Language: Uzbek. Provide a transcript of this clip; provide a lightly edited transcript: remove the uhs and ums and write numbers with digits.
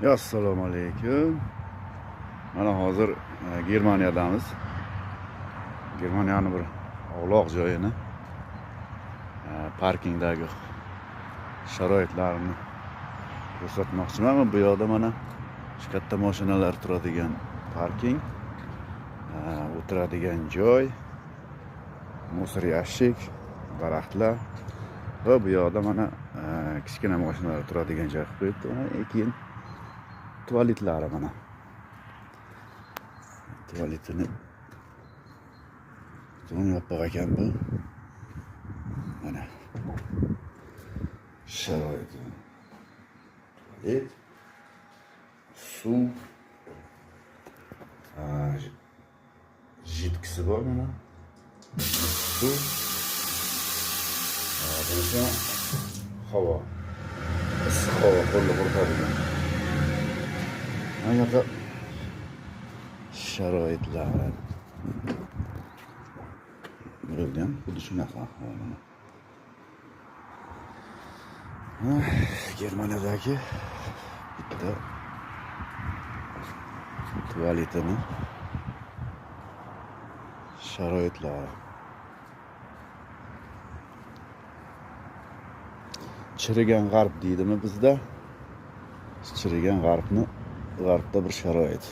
Assalomu alaykum. Mana hozir Germaniyadamiz. Germaniyaning bir ovloq joyini, parkingdagi sharoitlarini ko'rsatmoqchiman. Bu yoqda mana shu katta mashinalar turadigan parking, o'tiradigan joy, musor yashik, daraxtlar va bu yoqda mana kichkina mashinalar turadigan joy qilib qo'yibdi. Keyin tuvaletlari mana. Tuvaletini to'g'ri yopiq ekan bu. Mana sharoiti. Tuvalet, suv, jitkisi bor mana. Suv, bunisi havo. Issiq havo qo'lni quritadigan. Mana yoqda sharoitlar. Bo'lgan, xuddi shunaqa. Germaniyadagi bitta tualetini sharoitlari. Chirigan g'arb deydimi bizda? Chirigan g'arbda bir sharoit.